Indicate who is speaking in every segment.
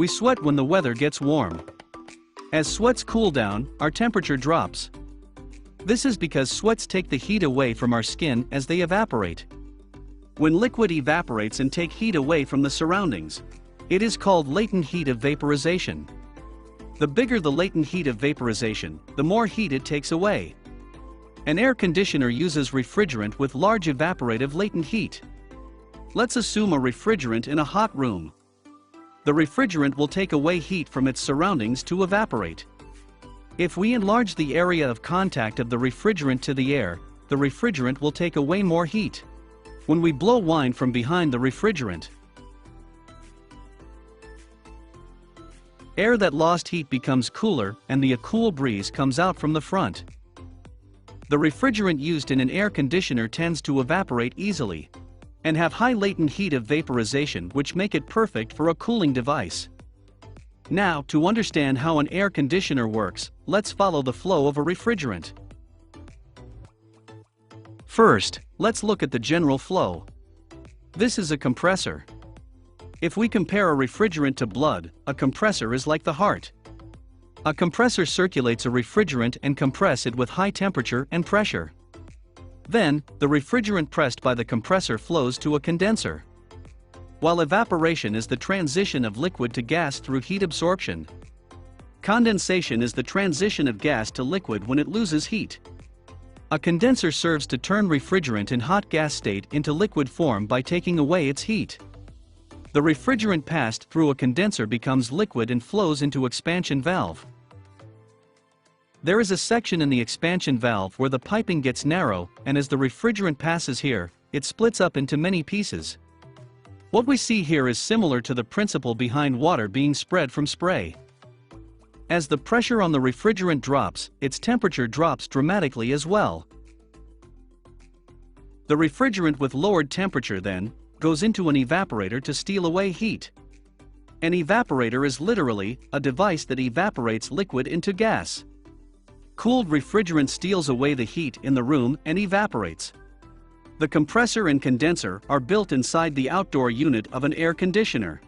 Speaker 1: We sweat when the weather gets warm. As sweats cool down, our temperature drops. This is because sweats take the heat away from our skin as they evaporate. When liquid evaporates and take heat away from the surroundings, it is called latent heat of vaporization. The bigger the latent heat of vaporization, the more heat it takes away. An air conditioner uses refrigerant with large evaporative latent heat. Let's assume a refrigerant in a hot room. The refrigerant will take away heat from its surroundings to evaporate. If we enlarge the area of contact of the refrigerant to the air, the refrigerant will take away more heat. When we blow wine from behind the refrigerant, air that lost heat becomes cooler and a cool breeze comes out from the front. The refrigerant used in an air conditioner tends to evaporate easily and have high latent heat of vaporization, which make it perfect for a cooling device. Now, to understand how an air conditioner works, let's follow the flow of a refrigerant. First, let's look at the general flow. This is a compressor. If we compare a refrigerant to blood, a compressor is like the heart. A compressor circulates a refrigerant and compress it with high temperature and pressure. Then, the refrigerant pressed by the compressor flows to a condenser. While evaporation is the transition of liquid to gas through heat absorption, condensation is the transition of gas to liquid when it loses heat. A condenser serves to turn refrigerant in hot gas state into liquid form by taking away its heat. The refrigerant passed through a condenser becomes liquid and flows into expansion valve. There is a section in the expansion valve where the piping gets narrow, and as the refrigerant passes here, it splits up into many pieces. What we see here is similar to the principle behind water being spread from spray. As the pressure on the refrigerant drops, its temperature drops dramatically as well. The refrigerant with lowered temperature then goes into an evaporator to steal away heat. An evaporator is literally a device that evaporates liquid into gas. Cooled refrigerant steals away the heat in the room and evaporates. The compressor and condenser are built inside the outdoor unit of an air conditioner.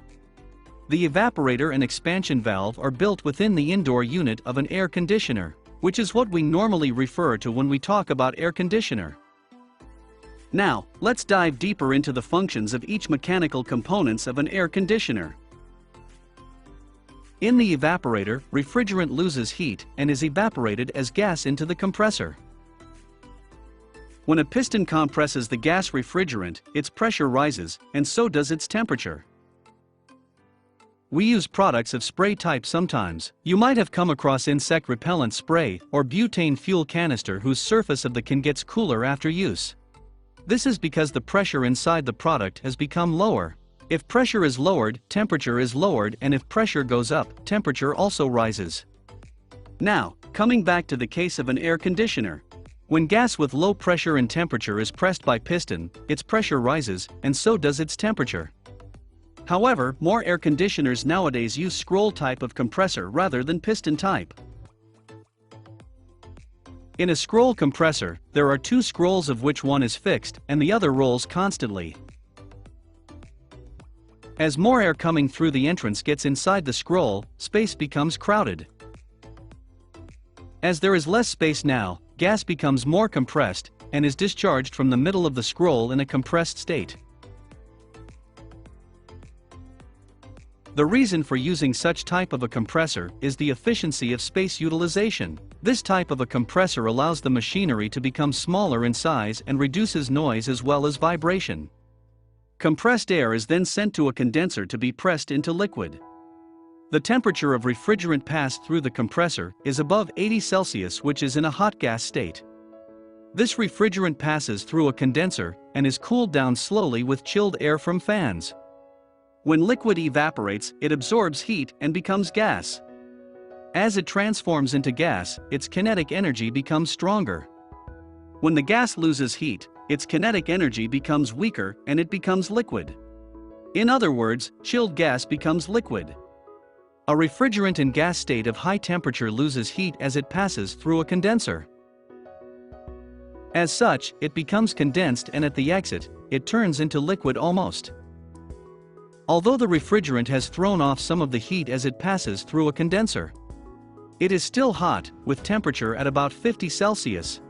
Speaker 1: The evaporator and expansion valve are built within the indoor unit of an air conditioner, which is what we normally refer to when we talk about air conditioner. Now, let's dive deeper into the functions of each mechanical components of an air conditioner. In the evaporator, refrigerant loses heat and is evaporated as gas into the compressor. When a piston compresses the gas refrigerant, its pressure rises, and so does its temperature. We use products of spray type sometimes. You might have come across insect repellent spray or butane fuel canister whose surface of the can gets cooler after use. This is because the pressure inside the product has become lower. If pressure is lowered, temperature is lowered, and if pressure goes up, temperature also rises. Now, coming back to the case of an air conditioner. When gas with low pressure and temperature is pressed by piston, its pressure rises, and so does its temperature. However, more air conditioners nowadays use scroll type of compressor rather than piston type. In a scroll compressor, there are two scrolls of which one is fixed and the other rolls constantly. As more air coming through the entrance gets inside the scroll, space becomes crowded. As there is less space now, gas becomes more compressed and is discharged from the middle of the scroll in a compressed state. The reason for using such type of a compressor is the efficiency of space utilization. This type of a compressor allows the machinery to become smaller in size and reduces noise as well as vibration. Compressed air is then sent to a condenser to be pressed into liquid. The temperature of refrigerant passed through the compressor is above 80 Celsius, which is in a hot gas state. This refrigerant passes through a condenser and is cooled down slowly with chilled air from fans. When liquid evaporates, it absorbs heat and becomes gas. As it transforms into gas, its kinetic energy becomes stronger. When the gas loses heat, its kinetic energy becomes weaker and it becomes liquid. In other words, chilled gas becomes liquid. A refrigerant in gas state of high temperature loses heat as it passes through a condenser. As such, it becomes condensed and at the exit, it turns into liquid almost. Although the refrigerant has thrown off some of the heat as it passes through a condenser, it is still hot, with temperature at about 50 Celsius.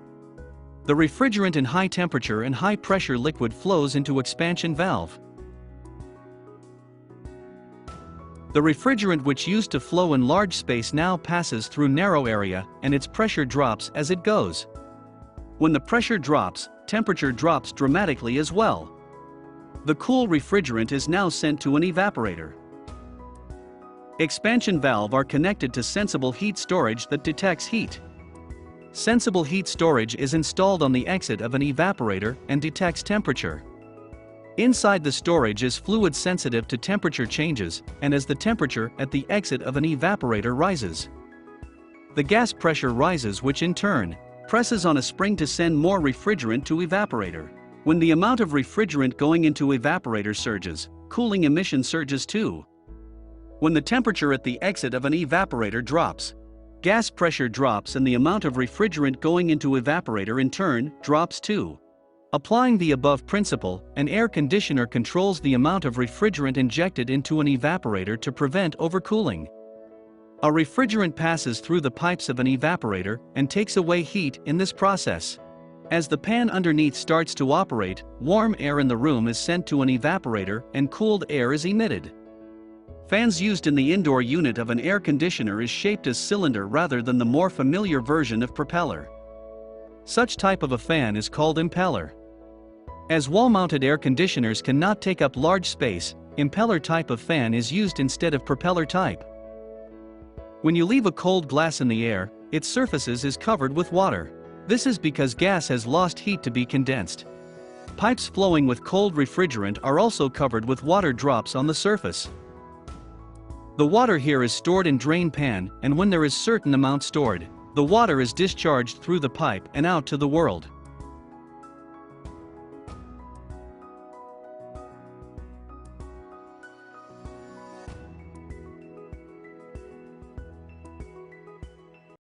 Speaker 1: The refrigerant in high temperature and high pressure liquid flows into expansion valve. The refrigerant which used to flow in large space now passes through narrow area, and its pressure drops as it goes. When the pressure drops, temperature drops dramatically as well. The cool refrigerant is now sent to an evaporator. Expansion valve are connected to sensible heat storage that detects heat. Sensible heat storage is installed on the exit of an evaporator and detects temperature. Inside the storage is fluid sensitive to temperature changes, and as the temperature at the exit of an evaporator rises, the gas pressure rises, which in turn presses on a spring to send more refrigerant to evaporator. When the amount of refrigerant going into evaporator surges, cooling emission surges too. When the temperature at the exit of an evaporator drops, gas pressure drops and the amount of refrigerant going into evaporator in turn drops too. Applying the above principle, an air conditioner controls the amount of refrigerant injected into an evaporator to prevent overcooling. A refrigerant passes through the pipes of an evaporator and takes away heat in this process. As the pan underneath starts to operate, warm air in the room is sent to an evaporator and cooled air is emitted. Fans used in the indoor unit of an air conditioner is shaped as cylinder rather than the more familiar version of propeller. Such type of a fan is called impeller. As wall-mounted air conditioners cannot take up large space, impeller type of fan is used instead of propeller type. When you leave a cold glass in the air, its surfaces is covered with water. This is because gas has lost heat to be condensed. Pipes flowing with cold refrigerant are also covered with water drops on the surface. The water here is stored in drain pan, and when there is certain amount stored, the water is discharged through the pipe and out to the world.